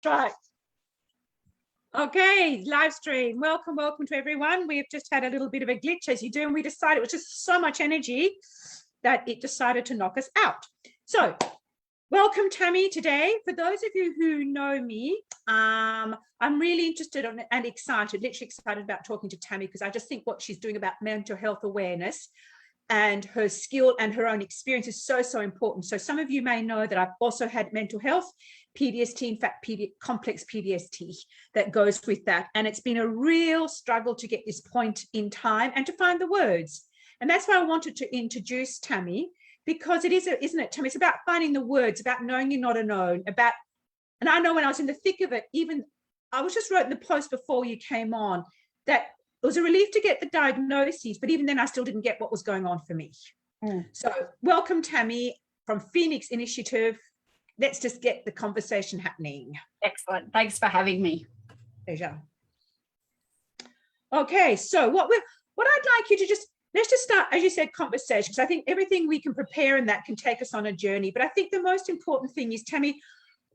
Right. Okay, live stream. Welcome to everyone. We have just had a little bit of a glitch, as you do, and we decided it was just so much energy that it decided to knock us out. So, welcome, Tammie, today. For those of you who know me, I'm really interested and excited, literally excited about talking to Tammie, because I just think what she's doing about mental health awareness and her skill and her own experience is so important. So some of you may know that I've also had mental health, PTSD, in fact, complex PTSD that goes with that. And it's been a real struggle to get this point in time and to find the words. And that's why I wanted to introduce Tammie, because it is, isn't it, Tammie? It's about finding the words, about knowing you're not alone, about, and I know when I was in the thick of it, even, I was just writing the post before you came on, that it was a relief to get the diagnoses, but even then I still didn't get what was going on for me. So welcome, Tammie, from Phynix Initiative. Let's just get the conversation happening. Excellent. Thanks for having me. Pleasure. Okay, so what I'd like you to let's just start, as you said, conversation, because I think everything we can prepare in that can take us on a journey. But I think the most important thing is, Tammie,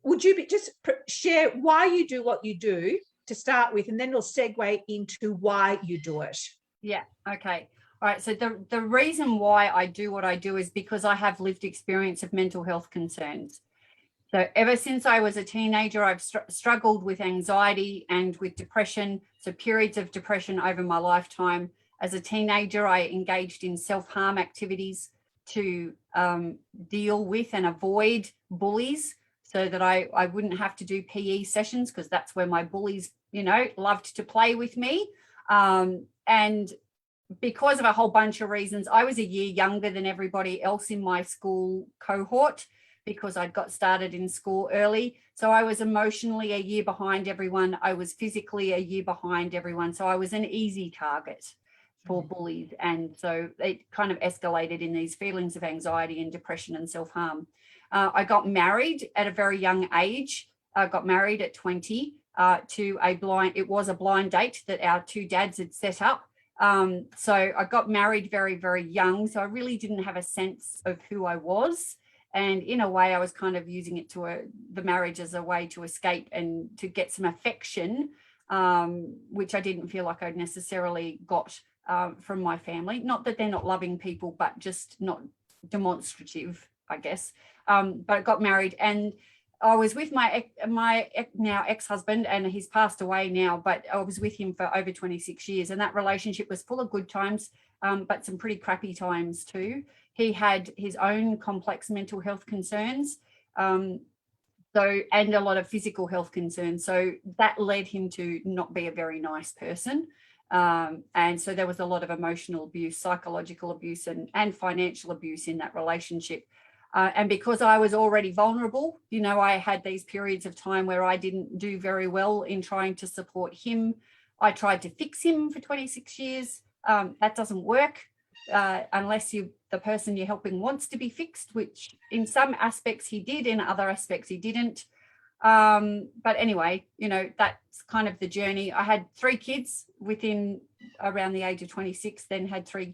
would you just share why you do what you do to start with, and then we'll segue into why you do it. Yeah, okay. All right, so the reason why I do what I do is because I have lived experience of mental health concerns. So ever since I was a teenager, I've struggled with anxiety and with depression, so periods of depression over my lifetime. As a teenager, I engaged in self-harm activities to deal with and avoid bullies, so that I wouldn't have to do PE sessions, because that's where my bullies, loved to play with me. And because of a whole bunch of reasons, I was a year younger than everybody else in my school cohort, because I'd got started in school early. So I was emotionally a year behind everyone. I was physically a year behind everyone. So I was an easy target for bullies. And so it kind of escalated in these feelings of anxiety and depression and self-harm. I got married at a very young age. I got married at 20 to it was a blind date that our two dads had set up. So I got married very, very young. So I really didn't have a sense of who I was. And in a way, I was kind of using it the marriage as a way to escape and to get some affection, which I didn't feel like I necessarily got from my family. Not that they're not loving people, but just not demonstrative, I guess. But I got married, and I was with my now ex-husband, and he's passed away now, but I was with him for over 26 years. And that relationship was full of good times, but some pretty crappy times too. He had his own complex mental health concerns, and a lot of physical health concerns. So that led him to not be a very nice person. And so there was a lot of emotional abuse, psychological abuse, and financial abuse in that relationship. And because I was already vulnerable, I had these periods of time where I didn't do very well in trying to support him. I tried to fix him for 26 years. That doesn't work unless the person you're helping wants to be fixed, which in some aspects he did, in other aspects he didn't. But anyway, that's kind of the journey. I had 3 kids within around the age of 26, then had three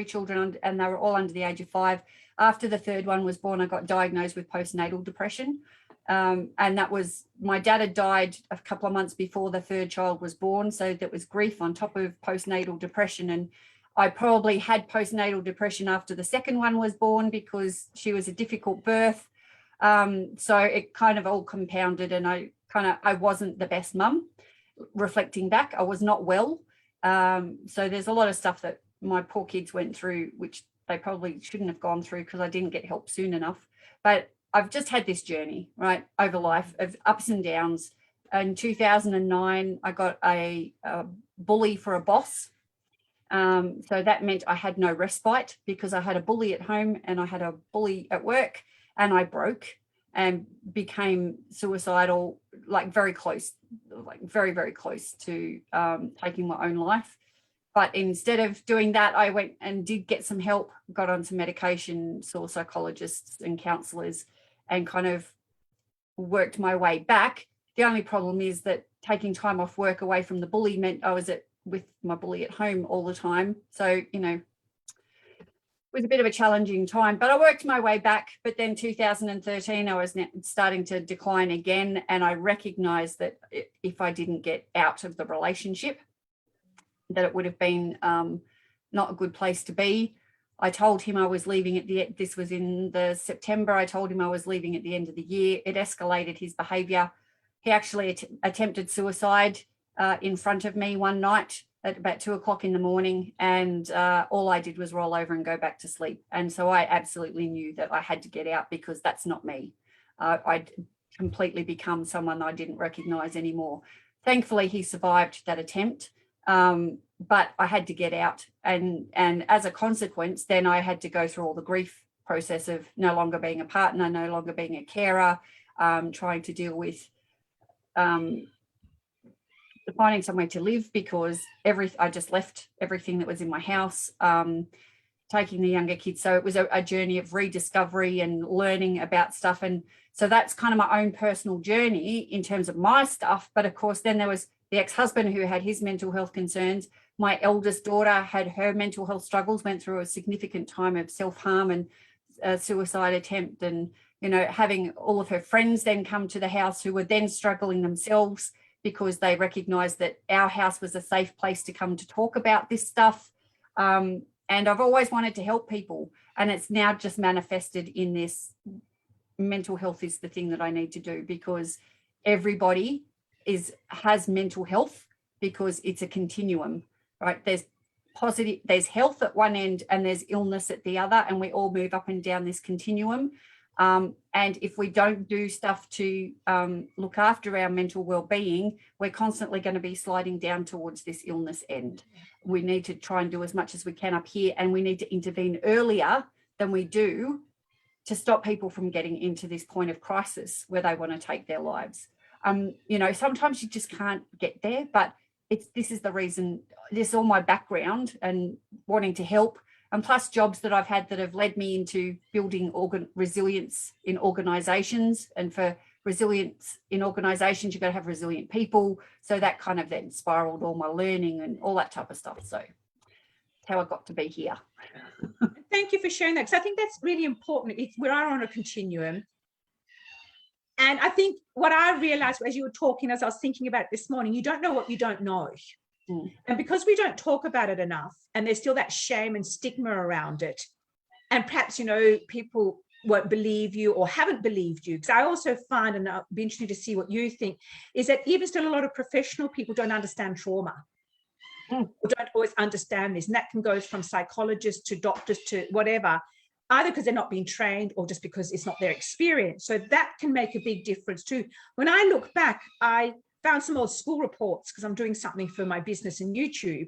children, and they were all under the age of 5. After the third one was born, I got diagnosed with postnatal depression. And that was, my dad had died a couple of months before the third child was born. So that was grief on top of postnatal depression. And I probably had postnatal depression after the second one was born, because she was a difficult birth. So it kind of all compounded, and I wasn't the best mum. Reflecting back, I was not well. So there's a lot of stuff that my poor kids went through, which they probably shouldn't have gone through, because I didn't get help soon enough. But I've just had this journey, right, over life of ups and downs. In 2009, I got a bully for a boss. So that meant I had no respite, because I had a bully at home and I had a bully at work, and I broke and became suicidal, very close, very, very close to taking my own life. But instead of doing that, I went and did get some help, got on some medication, saw psychologists and counsellors, and kind of worked my way back. The only problem is that taking time off work away from the bully meant I was with my bully at home all the time. So, was a bit of a challenging time, but I worked my way back. But then 2013, I was starting to decline again. And I recognized that if I didn't get out of the relationship, that it would have been not a good place to be. I told him I was leaving this was in the September. I told him I was leaving at the end of the year. It escalated his behavior. He actually attempted suicide in front of me one night at about 2 o'clock in the morning. And all I did was roll over and go back to sleep. And so I absolutely knew that I had to get out because that's not me. I'd completely become someone I didn't recognize anymore. Thankfully, he survived that attempt. But I had to get out. And as a consequence, then I had to go through all the grief process of no longer being a partner, no longer being a carer, trying to deal with finding somewhere to live because I just left everything that was in my house, taking the younger kids. So it was a journey of rediscovery and learning about stuff. And so that's kind of my own personal journey in terms of my stuff. But of course, then there was the ex-husband who had his mental health concerns. My eldest daughter had her mental health struggles, went through a significant time of self-harm and a suicide attempt, and, you know, having all of her friends then come to the house who were then struggling themselves because they recognized that our house was a safe place to come to talk about this stuff. And I've always wanted to help people, and it's now just manifested in this. Mental health is the thing that I need to do because everybody has mental health because it's a continuum, right? There's health at one end and there's illness at the other, and we all move up and down this continuum. And if we don't do stuff to look after our mental well-being, we're constantly going to be sliding down towards this illness end. We need to try and do as much as we can up here, and we need to intervene earlier than we do to stop people from getting into this point of crisis where they want to take their lives. You know, sometimes you just can't get there, but this is the reason. This is all my background and wanting to help. And plus jobs that I've had that have led me into building resilience in organisations. And for resilience in organisations, you've got to have resilient people. So that kind of then spiraled all my learning and all that type of stuff. So that's how I got to be here. Thank you for sharing that, because I think that's really important. We are on a continuum. And I think what I realised as you were talking, as I was thinking about it this morning, you don't know what you don't know. And because we don't talk about it enough, and there's still that shame and stigma around it, and perhaps, you know, people won't believe you or haven't believed you, because I also find, and I'll be interested to see what you think, is that even still a lot of professional people don't understand trauma or don't always understand this. And that can go from psychologists to doctors to whatever, either because they're not being trained or just because it's not their experience. So that can make a big difference too. When I look back, I found some old school reports because I'm doing something for my business in YouTube.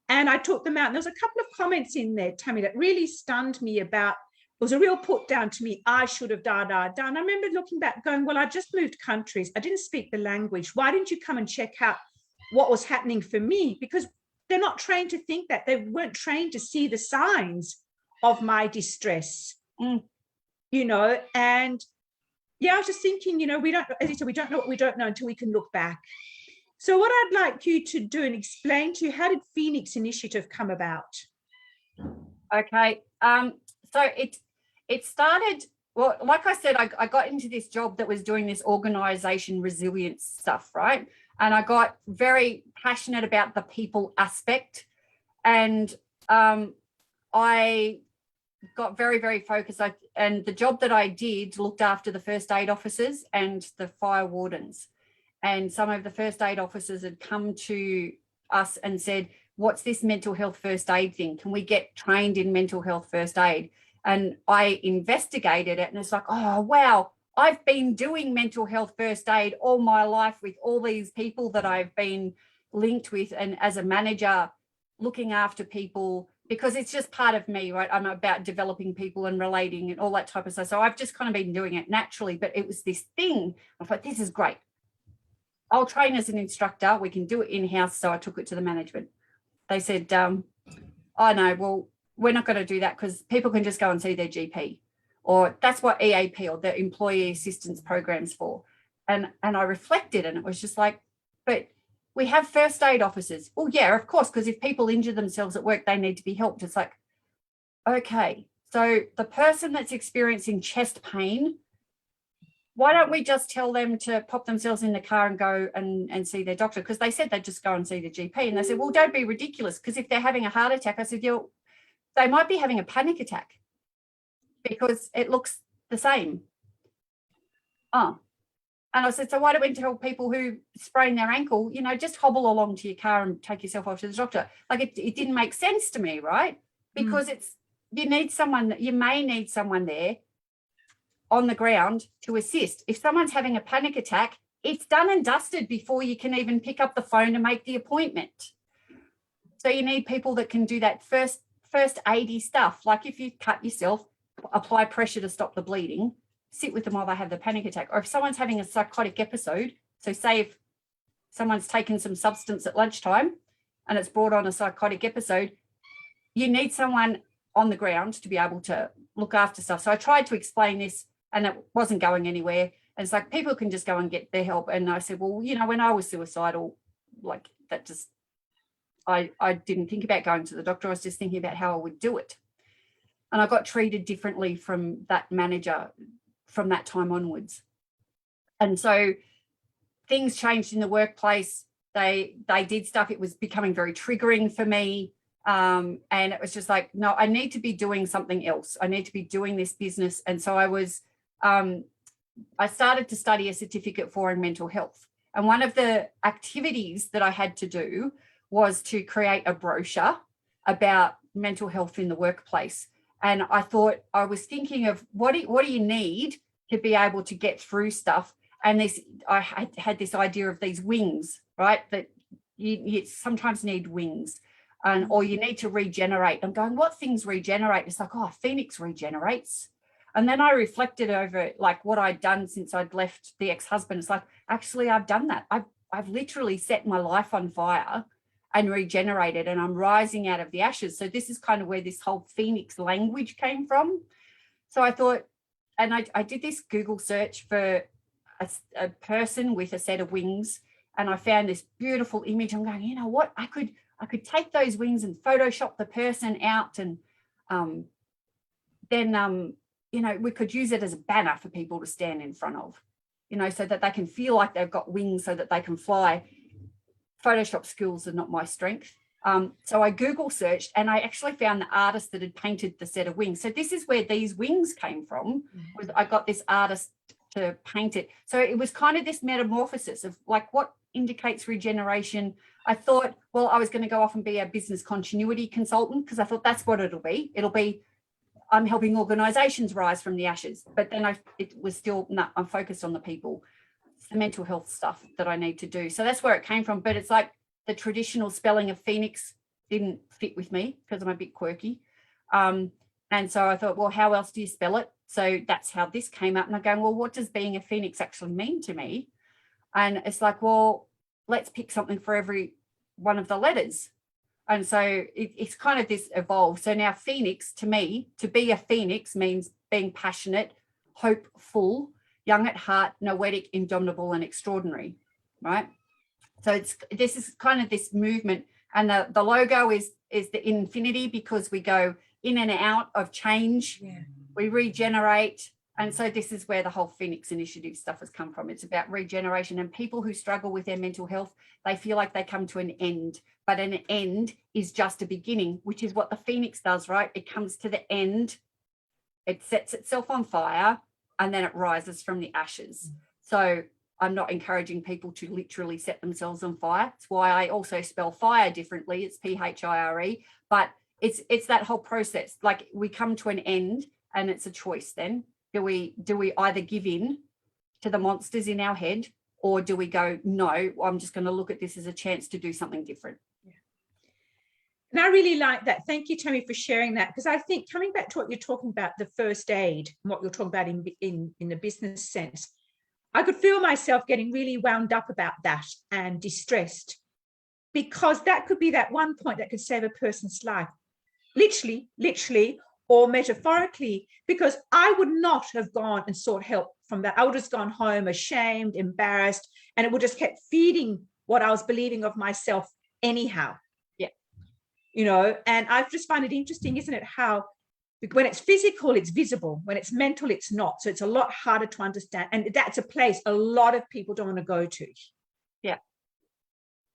And I took them out, and there was a couple of comments in there, Tammie, that really stunned me about, it was a real put down to me, I should have done. I remember looking back going, well, I just moved countries. I didn't speak the language. Why didn't you come and check out what was happening for me? Because they're not trained to think that. They weren't trained to see the signs of my distress, you know. And yeah, I was just thinking, you know, we don't, as you said, we don't know what we don't know until we can look back. So what I'd like you to do and explain to you, how did Phynix Initiative come about? Okay, so it started, well, like I said, I got into this job that was doing this organisation resilience stuff, right? And I got very passionate about the people aspect, and I got very, very focused. And the job that I did looked after the first aid officers and the fire wardens. And some of the first aid officers had come to us and said, what's this mental health first aid thing? Can we get trained in mental health first aid? And I investigated it, and it's like, oh, wow, I've been doing mental health first aid all my life with all these people that I've been linked with, and as a manager, looking after people, because it's just part of me, right? I'm about developing people and relating and all that type of stuff. So I've just kind of been doing it naturally, but it was this thing. I thought, this is great. I'll train as an instructor. We can do it in-house. So I took it to the management. They said, oh, no, well, we're not going to do that because people can just go and see their GP, or that's what EAP, or the employee assistance program's for. And I reflected, and it was just like, but we have first aid officers. Oh, yeah, of course, because if people injure themselves at work, they need to be helped. It's like, okay, so the person that's experiencing chest pain, why don't we just tell them to pop themselves in the car and go and see their doctor? Because they said they'd just go and see the GP. And they said, well, don't be ridiculous, because if they're having a heart attack, I said, they might be having a panic attack because it looks the same. Oh. And I said, so why don't we tell people who sprain their ankle, just hobble along to your car and take yourself off to the doctor? Like it didn't make sense to me, right? Because you may need someone there on the ground to assist. If someone's having a panic attack, it's done and dusted before you can even pick up the phone and make the appointment. So you need people that can do that first aidy stuff. Like if you cut yourself, apply pressure to stop the bleeding, sit with them while they have the panic attack. Or if someone's having a psychotic episode, so say if someone's taken some substance at lunchtime and it's brought on a psychotic episode, you need someone on the ground to be able to look after stuff. So I tried to explain this and it wasn't going anywhere. And it's like, people can just go and get their help. And I said, well, when I was suicidal, like that just, I didn't think about going to the doctor. I was just thinking about how I would do it. And I got treated differently from that manager from that time onwards. And so things changed in the workplace. They did stuff. It was becoming very triggering for me. And it was just like, no, I need to be doing something else. I need to be doing this business. And so I started to study a certificate in mental health. And one of the activities that I had to do was to create a brochure about mental health in the workplace. And I was thinking of what do you need to be able to get through stuff? And I had this idea of these wings, right? That you sometimes need wings, or you need to regenerate. I'm going, what things regenerate? It's like, Phynix regenerates. And then I reflected over like what I'd done since I'd left the ex-husband. It's like, actually, I've done that. I've literally set my life on fire and regenerated, and I'm rising out of the ashes. So this is kind of where this whole Phynix language came from. So I thought, and I did this Google search for a person with a set of wings, and I found this beautiful image. I'm going, you know what? I could take those wings and Photoshop the person out, and then we could use it as a banner for people to stand in front of, so that they can feel like they've got wings so that they can fly. Photoshop skills are not my strength. So I Google searched, and I actually found the artist that had painted the set of wings. So this is where these wings came from. Was I got this artist to paint it. So it was kind of this metamorphosis of like, what indicates regeneration. I thought, well, I was going to go off and be a business continuity consultant, because I thought that's what it'll be. It'll be, I'm helping organizations rise from the ashes. But then it was still, no, I'm focused on the people. It's the mental health stuff that I need to do. So that's where it came from. But it's like the traditional spelling of Phynix didn't fit with me because I'm a bit quirky. And so I thought, well, how else do you spell it? So that's how this came up. And I'm going, well, what does being a Phynix actually mean to me? And it's like, well, let's pick something for every one of the letters. And so it's kind of this evolved. So now Phynix, to me, to be a Phynix means being passionate, hopeful, young at heart, noetic, indomitable, and extraordinary, right? So this is kind of this movement. And the logo is the infinity, because we go in and out of change. Yeah. We regenerate. And so this is where the whole Phynix initiative stuff has come from. It's about regeneration, and people who struggle with their mental health, they feel like they come to an end, but an end is just a beginning, which is what the Phynix does, right? It comes to the end, it sets itself on fire, and then it rises from the ashes. So I'm not encouraging people to literally set themselves on fire. It's why I also spell fire differently. It's PHIRE, but it's that whole process. Like, we come to an end, and it's a choice then. Do we either give in to the monsters in our head, or do we go, no, I'm just going to look at this as a chance to do something different? Yeah. And I really like that. Thank you, Tammie, for sharing that, because I think, coming back to what you're talking about, the first aid, and what you're talking about in the business sense, I could feel myself getting really wound up about that and distressed, because that could be that one point that could save a person's life, literally, or metaphorically, because I would not have gone and sought help from that. I would have gone home ashamed, embarrassed, and it would just kept feeding what I was believing of myself anyhow. Yeah. And I just find it interesting, isn't it, how When it's physical, it's visible. When it's mental, it's not. So it's a lot harder to understand. And that's a place a lot of people don't want to go to. Yeah.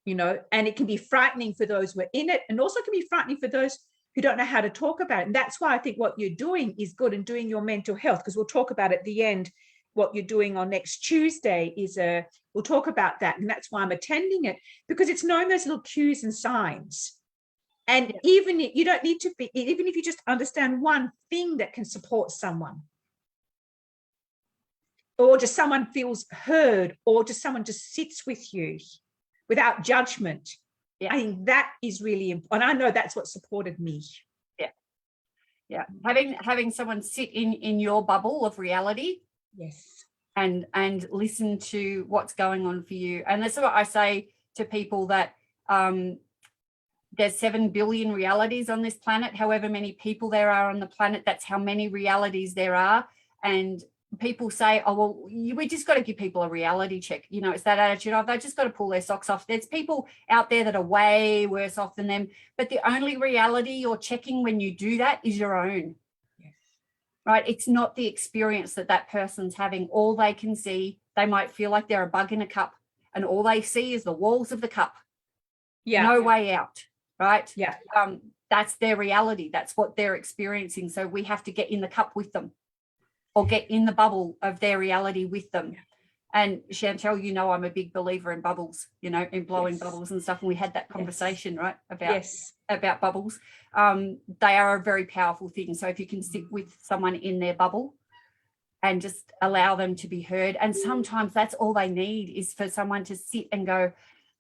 You know, and it can be frightening for those who are in it, and also can be frightening for those who don't know how to talk about it. And that's why I think what you're doing is good, and doing your mental health, because we'll talk about at the end what you're doing on next Tuesday is we'll talk about that. And that's why I'm attending it, because it's knowing those little cues and signs. And even if you don't need to be, even if you just understand one thing that can support someone, or just someone feels heard, or just someone just sits with you without judgment. Yeah. I think that is really important. I know that's what supported me. Yeah. Yeah. Having someone sit in your bubble of reality. Yes. And listen to what's going on for you. And that's what I say to people, that there's 7 billion realities on this planet. However many people there are on the planet, that's how many realities there are. And people say, oh, well, we just got to give people a reality check. You know, it's that attitude of they just got to pull their socks off. There's people out there that are way worse off than them. But the only reality you're checking when you do that is your own. Yes. Right? It's not the experience that person's having. All they can see, they might feel like they're a bug in a cup, and all they see is the walls of the cup. Yeah. No way out. Right? Yeah. That's their reality. That's what they're experiencing. So we have to get in the cup with them, or get in the bubble of their reality with them. Yeah. And Chantel, you know, I'm a big believer in bubbles, you know, in blowing bubbles and stuff. And we had that conversation, right, about bubbles. They are a very powerful thing. So if you can sit with someone in their bubble and just allow them to be heard, and sometimes that's all they need, is for someone to sit and go,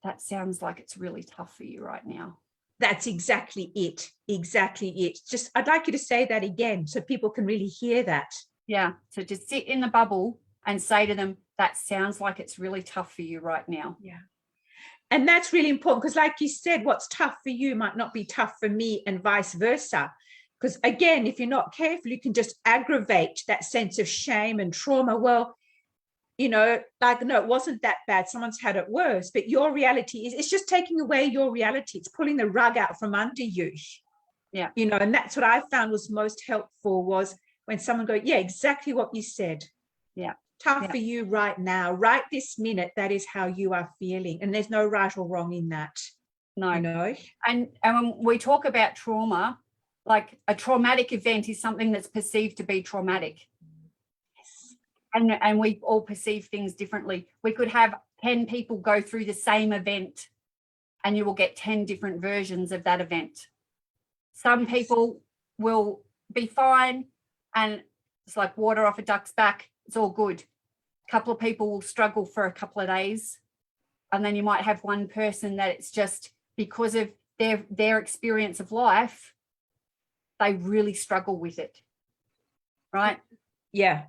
that sounds like it's really tough for you right now. That's exactly it. Exactly it. Just, I'd like you to say that again so people can really hear that. Yeah. So just sit in the bubble and say to them, that sounds like it's really tough for you right now. Yeah. And that's really important, because like you said, what's tough for you might not be tough for me, and vice versa. Because again, if you're not careful, you can just aggravate that sense of shame and trauma. Well, you know, like, no, it wasn't that bad. Someone's had it worse. But your reality is, it's just taking away your reality. It's pulling the rug out from under you. Yeah. You know, and that's what I found was most helpful, was when someone go, yeah, exactly what you said. Yeah. Tough for you right now, right this minute, that is how you are feeling. And there's no right or wrong in that. No. You know? And when we talk about trauma, like a traumatic event is something that's perceived to be traumatic. And we all perceive things differently. We could have 10 people go through the same event, and you will get 10 different versions of that event. Some people will be fine, and it's like water off a duck's back. It's all good. A couple of people will struggle for a couple of days. And then you might have one person that it's just because of their experience of life, they really struggle with it. Right? Yeah.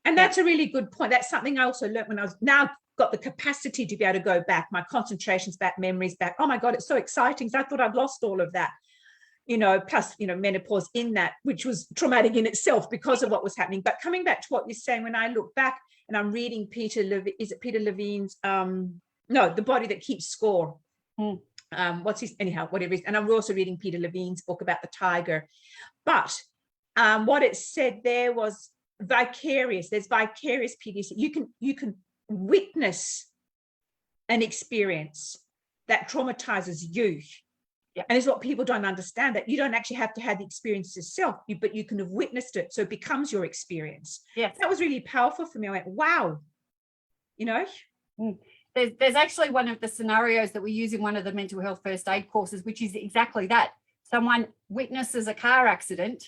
And that's a really good point. That's something I also learned when I was now got the capacity to be able to go back, my concentrations back, memories back. Oh my God, it's so exciting. So I thought I'd lost all of that, you know, plus, you know, menopause in that, which was traumatic in itself because of what was happening. But coming back to what you're saying, when I look back and I'm reading Peter Levine's, The Body That Keeps Score. What's his, anyhow, whatever it is. And I'm also reading Peter Levine's book about the tiger. But what it said there was, vicarious. There's vicarious PTSD. You can witness an experience that traumatizes you. Yeah. And it's what people don't understand, that you don't actually have to have the experience yourself, but you can have witnessed it, so it becomes your experience. Yes. That was really powerful for me. I went, wow, you know. There's actually one of the scenarios that we use in one of the mental health first aid courses, which is exactly that. Someone witnesses a car accident.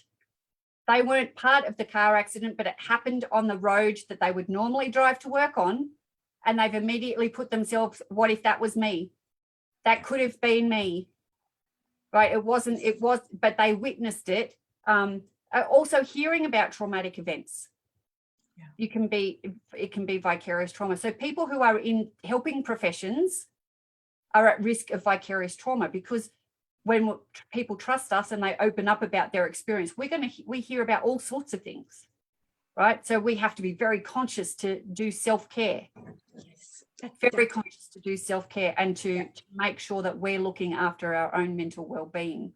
They weren't part of the car accident, but it happened on the road that they would normally drive to work on. And they've immediately put themselves, what if that was me? That could have been me, right? It was, but they witnessed it. Also hearing about traumatic events. Yeah. It can be vicarious trauma. So people who are in helping professions are at risk of vicarious trauma, because when people trust us and they open up about their experience, we hear about all sorts of things, right? So we have to be very conscious to do self-care. Yes, very conscious to do self-care and to make sure that we're looking after our own mental well-being.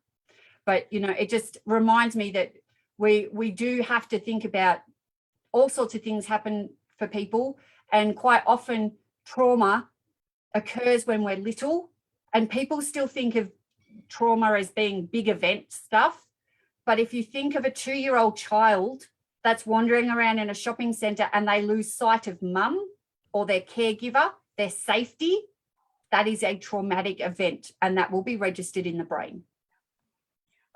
But, you know, it just reminds me that We do have to think about all sorts of things happen for people, and quite often trauma occurs when we're little, and people still think of trauma as being big event stuff. But if you think of a 2-year-old child that's wandering around in a shopping centre and they lose sight of mum or their caregiver, their safety, that is a traumatic event, and that will be registered in the brain,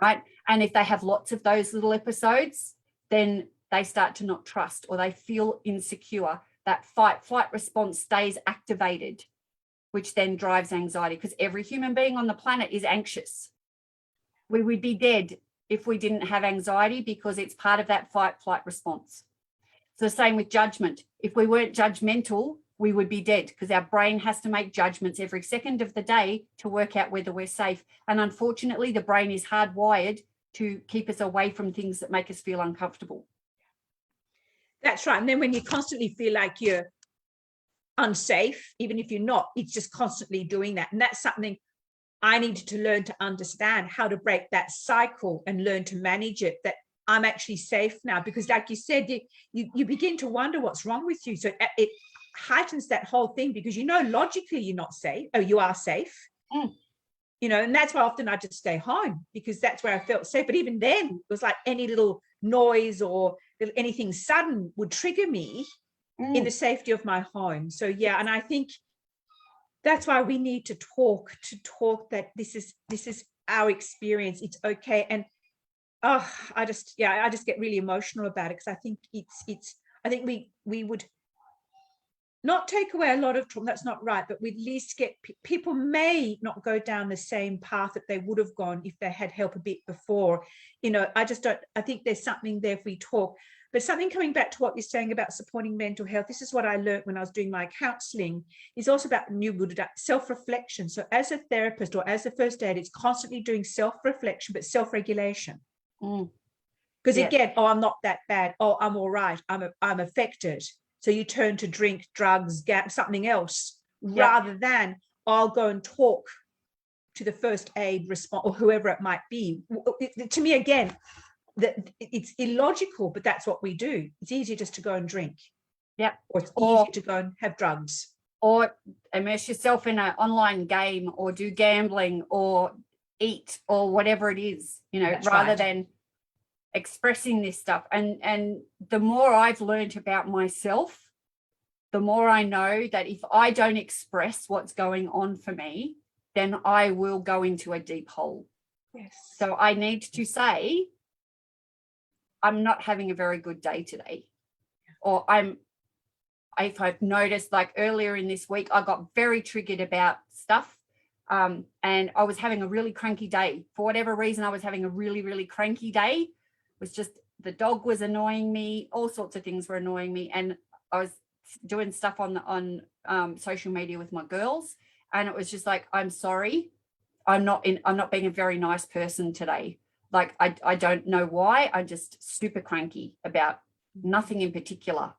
right? And if they have lots of those little episodes, then they start to not trust, or they feel insecure. That fight-flight response stays activated, which then drives anxiety, because every human being on the planet is anxious. We would be dead if we didn't have anxiety, because it's part of that fight-flight response. It's the same with judgment. If we weren't judgmental, we would be dead, because our brain has to make judgments every second of the day to work out whether we're safe. And unfortunately, the brain is hardwired to keep us away from things that make us feel uncomfortable. That's right. And then when you constantly feel like you're unsafe, even if you're not, it's just constantly doing that. And that's something I needed to learn to understand, how to break that cycle and learn to manage it, that I'm actually safe now. Because like you said, you begin to wonder what's wrong with you. So it heightens that whole thing, because logically you're not safe. Oh, you are safe. And that's why often I just stay home, because that's where I felt safe. But even then, it was like any little noise or anything sudden would trigger me in the safety of my home. So yeah, and I think that's why we need to talk that this is our experience. It's okay. And I just get really emotional about it, because I think I think we would not take away a lot of trauma, that's not right, but we'd at least get people may not go down the same path that they would have gone if they had help a bit before. I think there's something there if we talk. But something coming back to what you're saying about supporting mental health, this is what I learned when I was doing my counselling, is also about self-reflection. So as a therapist or as a first aid, it's constantly doing self-reflection, but self-regulation. Because again, I'm not that bad. Oh, I'm all right. I'm affected. So you turn to drink, drugs, something else, rather than I'll go and talk to the first aid response or whoever it might be. To me, again, that it's illogical, but that's what we do. It's easier just to go and drink. Yeah. Or it's easier to go and have drugs. Or immerse yourself in an online game, or do gambling, or eat, or whatever it is, rather than expressing this stuff. And the more I've learned about myself, the more I know that if I don't express what's going on for me, then I will go into a deep hole. Yes. So I need to say, I'm not having a very good day today. Or if I've noticed, like earlier in this week, I got very triggered about stuff. And I was having a really cranky day. For whatever reason, I was having a really, really cranky day. It was just, the dog was annoying me. All sorts of things were annoying me. And I was doing stuff on social media with my girls. And it was just like, I'm sorry. I'm not being a very nice person today. Like, I don't know why. I'm just super cranky about nothing in particular.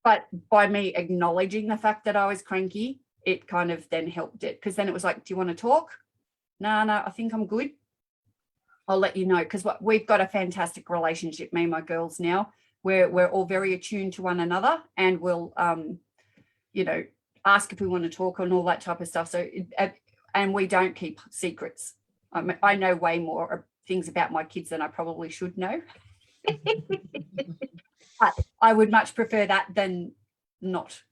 But by me acknowledging the fact that I was cranky, it kind of then helped it. Because then it was like, do you want to talk? No, I think I'm good. I'll let you know. Because we've got a fantastic relationship, me and my girls now. We're all very attuned to one another, and we'll, ask if we want to talk and all that type of stuff. So, and we don't keep secrets. I know way more things about my kids than I probably should know. But I would much prefer that than not,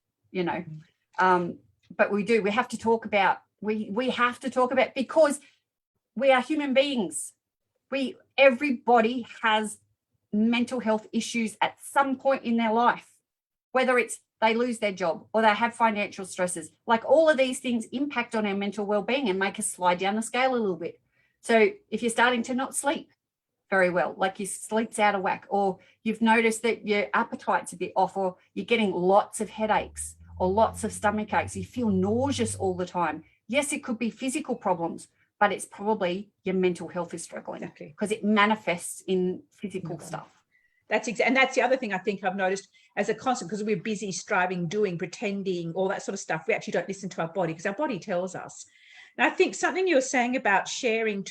but we have to talk about, we have to talk about, because we are human beings. Everybody has mental health issues at some point in their life, whether it's they lose their job or they have financial stresses. Like, all of these things impact on our mental well-being and make us slide down the scale a little bit. So if you're starting to not sleep very well, like your sleep's out of whack, or you've noticed that your appetite's a bit off, or you're getting lots of headaches or lots of stomach aches, you feel nauseous all the time. Yes, it could be physical problems, but it's probably your mental health is struggling, because it manifests in physical stuff. And that's the other thing I think I've noticed as a constant, because we're busy striving, doing, pretending, all that sort of stuff. We actually don't listen to our body, because our body tells us. And I think something you're saying about sharing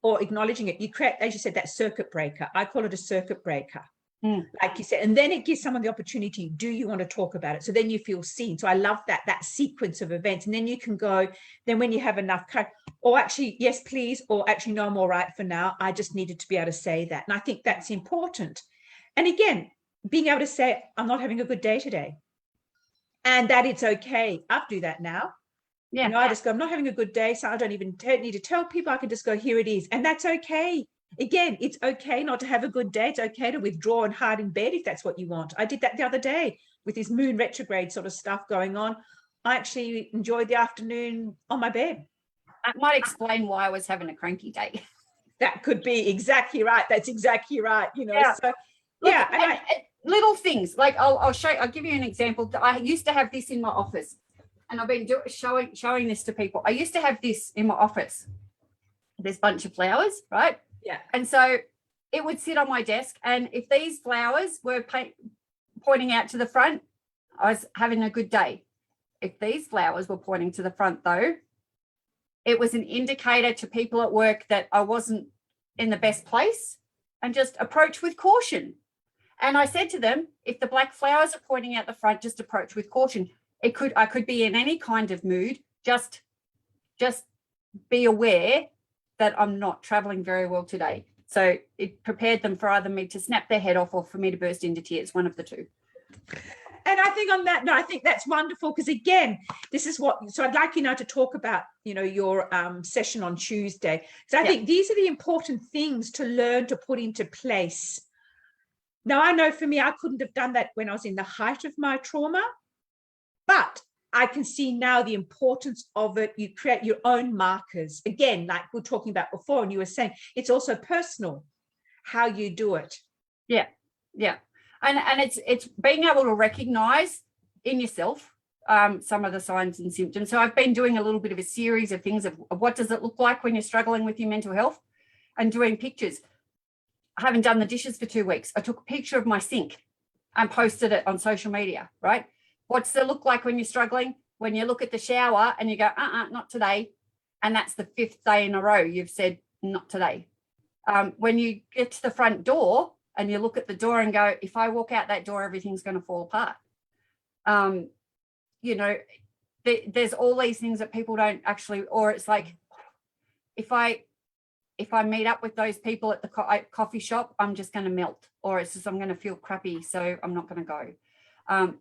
or acknowledging it, you create, as you said, that circuit breaker. I call it a circuit breaker. Like you said, and then it gives someone the opportunity, do you want to talk about it? So then you feel seen. So I love that sequence of events. And then you can go, then when you have enough, or actually, yes, please, or actually, no, I'm all right for now. I just needed to be able to say that. And I think that's important. And again, being able to say, I'm not having a good day today. And that it's okay. I do that now. Yeah. You know, I just go, I'm not having a good day. So I don't even need to tell people. I can just go, here it is. And that's okay. Again, it's okay not to have a good day. It's okay to withdraw and hide in bed if that's what you want. I did that the other day with this moon retrograde sort of stuff going on. I actually enjoyed the afternoon on my bed. That might explain why I was having a cranky day. That could be exactly right. That's exactly right. You know, Yeah. So Look, yeah. And little things like I'll give you an example. I used to have this in my office, and I've been showing this to people. I used to have this in my office. This bunch of flowers, right? Yeah. And so it would sit on my desk, and if these flowers were pointing out to the front, I was having a good day. If these flowers were pointing to the front, though, it was an indicator to people at work that I wasn't in the best place, and just approach with caution. And I said to them, if the black flowers are pointing out the front, just approach with caution. I could be in any kind of mood. Just be aware that I'm not traveling very well today. So it prepared them for either me to snap their head off or for me to burst into tears, one of the two. And I think on that, no, I think that's wonderful, because again, this is so I'd like you now to talk about, you know, your session on Tuesday. So I think these are the important things to learn to put into place. Now, I know for me, I couldn't have done that when I was in the height of my trauma, but I can see now the importance of it. You create your own markers. Again, like we were talking about before, and you were saying, it's also personal, how you do it. Yeah, yeah. And it's being able to recognize in yourself some of the signs and symptoms. So I've been doing a little bit of a series of things of what does it look like when you're struggling with your mental health, and doing pictures. I haven't done the dishes for 2 weeks. I took a picture of my sink and posted it on social media, right? What's it look like when you're struggling? When you look at the shower and you go, not today. And that's the 5th day in a row you've said, not today. When you get to the front door and you look at the door and go, if I walk out that door, everything's going to fall apart. You know, there's all these things that people don't actually, or it's like, if I meet up with those people at the coffee shop, I'm just going to melt, or it's just I'm going to feel crappy, so I'm not going to go.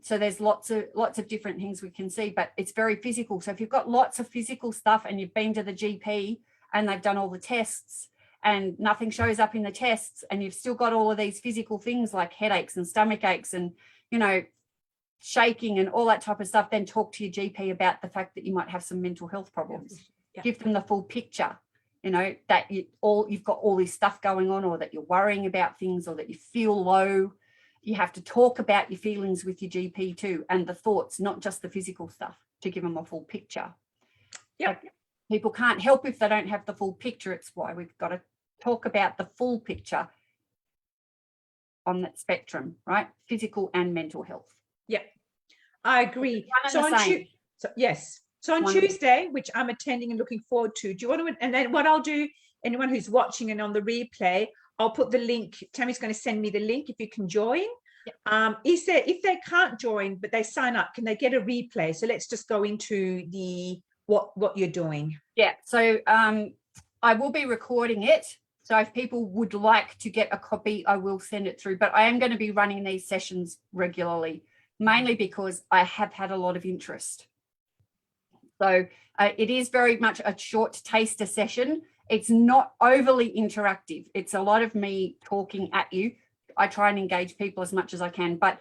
So there's lots of different things we can see, but it's very physical. So if you've got lots of physical stuff and you've been to the GP and they've done all the tests and nothing shows up in the tests, and you've still got all of these physical things like headaches and stomach aches and, you know, shaking and all that type of stuff, then talk to your GP about the fact that you might have some mental health problems. Yeah. Give them the full picture, you know, that you've got all this stuff going on, or that you're worrying about things, or that you feel low. You have to talk about your feelings with your GP too, and the thoughts, not just the physical stuff, to give them a full picture. Yeah. People can't help if they don't have the full picture. It's why we've got to talk about the full picture on that spectrum, right? Physical and mental health. Yeah, I agree. So on Wonderful. Tuesday, which I'm attending and looking forward to, do you want to, and then what I'll do, anyone who's watching and on the replay, I'll put the link. Tammie's going to send me the link if you can join. Yep. If they can't join but they sign up, can they get a replay? So let's just go into the what you're doing. Yeah. So I will be recording it. So if people would like to get a copy, I will send it through. But I am going to be running these sessions regularly, mainly because I have had a lot of interest. So it is very much a short taster session. It's not overly interactive. It's a lot of me talking at you. I try and engage people as much as I can, but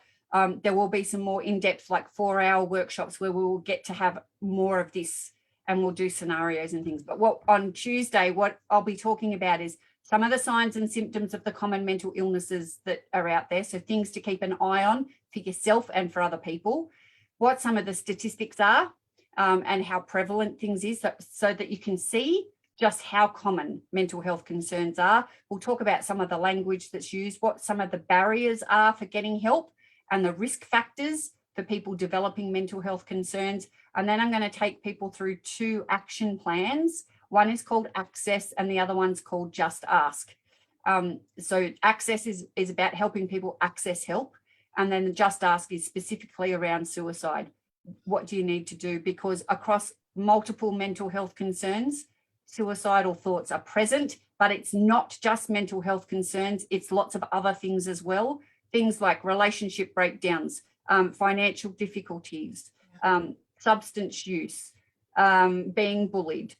there will be some more in-depth, like 4-hour workshops where we will get to have more of this, and we'll do scenarios and things. But on Tuesday, what I'll be talking about is some of the signs and symptoms of the common mental illnesses that are out there. So things to keep an eye on for yourself and for other people, what some of the statistics are, and how prevalent things is, so that you can see just how common mental health concerns are. We'll talk about some of the language that's used, what some of the barriers are for getting help, and the risk factors for people developing mental health concerns. And then I'm going to take people through 2 action plans. One is called Access and the other one's called Just Ask. So Access is about helping people access help. And then the Just Ask is specifically around suicide. What do you need to do? Because across multiple mental health concerns, suicidal thoughts are present, but it's not just mental health concerns. It's lots of other things as well. Things like relationship breakdowns, financial difficulties, substance use, being bullied,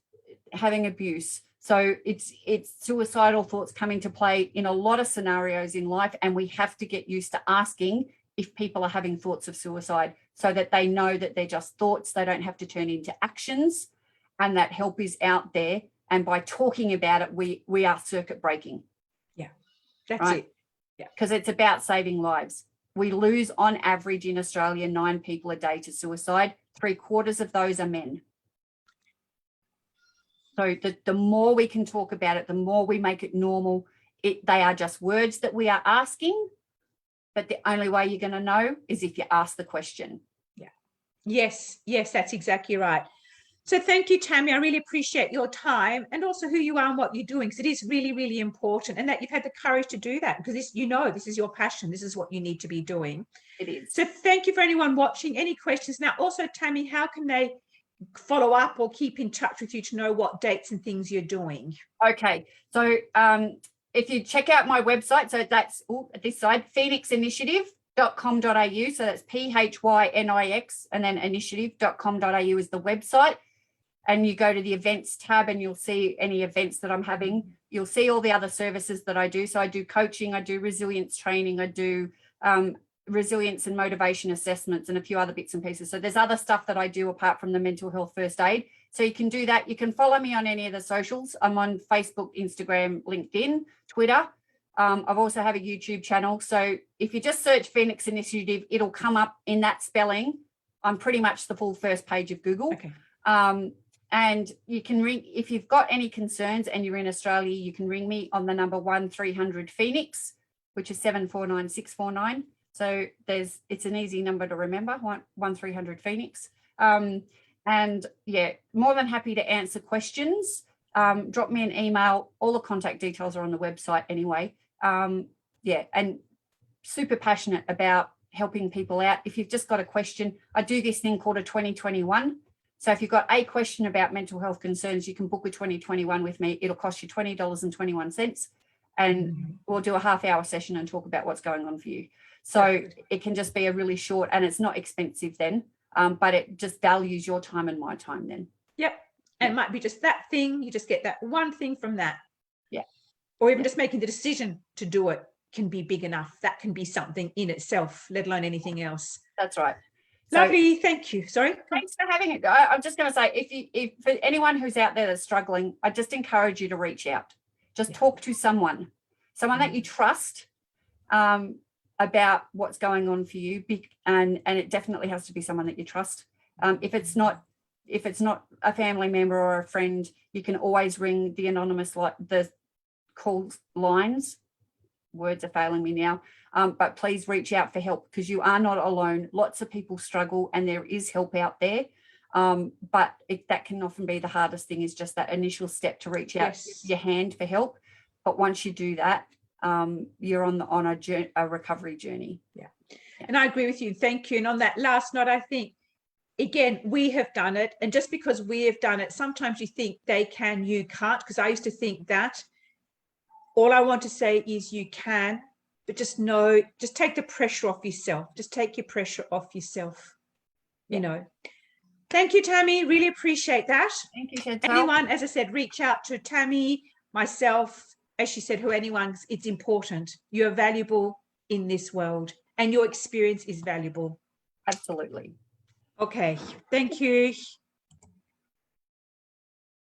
having abuse. So it's suicidal thoughts come into play in a lot of scenarios in life, and we have to get used to asking if people are having thoughts of suicide so that they know that they're just thoughts. They don't have to turn into actions, and that help is out there. And by talking about it, we are circuit breaking. Yeah, that's right? it. Yeah, because it's about saving lives. We lose on average in Australia 9 people a day to suicide. 3/4 of those are men. So the more we can talk about it, the more we make it normal. They are just words that we are asking, but the only way you're going to know is if you ask the question. Yeah. Yes, that's exactly right. So thank you, Tammie. I really appreciate your time and also who you are and what you're doing, because it is really, really important, and that you've had the courage to do that, because this, this is your passion. This is what you need to be doing. It is. So thank you for anyone watching. Any questions? Now, also, Tammie, how can they follow up or keep in touch with you to know what dates and things you're doing? Okay. So if you check out my website, so that's this side, phynixinitiative.com.au. So that's PHYNIX and then initiative.com.au is the website. And you go to the events tab and you'll see any events that I'm having. You'll see all the other services that I do. So I do coaching, I do resilience training, I do resilience and motivation assessments and a few other bits and pieces. So there's other stuff that I do apart from the mental health first aid. So you can do that. You can follow me on any of the socials. I'm on Facebook, Instagram, LinkedIn, Twitter. I've also have a YouTube channel. So if you just search Phynix Initiative, it'll come up in that spelling. I'm pretty much the full first page of Google. Okay. And you can ring, if you've got any concerns and you're in Australia, you can ring me on the number 1300 Phynix, which is 749649. So it's an easy number to remember, 1300 Phynix. And yeah, more than happy to answer questions. Drop me an email. All the contact details are on the website anyway. Yeah, and super passionate about helping people out. If you've just got a question, I do this thing called a 2021. So if you've got a question about mental health concerns, you can book a 2021 with me. It'll cost you $20.21, and we'll do a half-hour session and talk about what's going on for you. So it can just be a really short, and it's not expensive then, but it just values your time and my time then. Yep. And it might be just that thing. You just get that one thing from that. Yeah. Or even just making the decision to do it can be big enough. That can be something in itself, let alone anything else. That's right. Lovely. Thank you. Sorry. Thanks for having it. I'm just going to say, if for anyone who's out there that's struggling, I just encourage you to reach out. Just talk to someone that you trust about what's going on for you. And it definitely has to be someone that you trust. If it's not a family member or a friend, you can always ring the anonymous, the call lines. Words are failing me now. But please reach out for help, because you are not alone. Lots of people struggle and there is help out there. But that can often be the hardest thing, is just that initial step to reach out your hand for help. But once you do that, you're on a recovery journey. Yeah. And I agree with you. Thank you. And on that last note, I think, again, we have done it. And just because we have done it, sometimes you think they can, you can't, because I used to think that. All I want to say is you can, but just take the pressure off yourself. Just take your pressure off yourself, Thank you, Tammie. Really appreciate that. Thank you, Chantal. Anyone, as I said, reach out to Tammie, myself, as she said, it's important. You're valuable in this world and your experience is valuable. Absolutely. Okay. Thank you.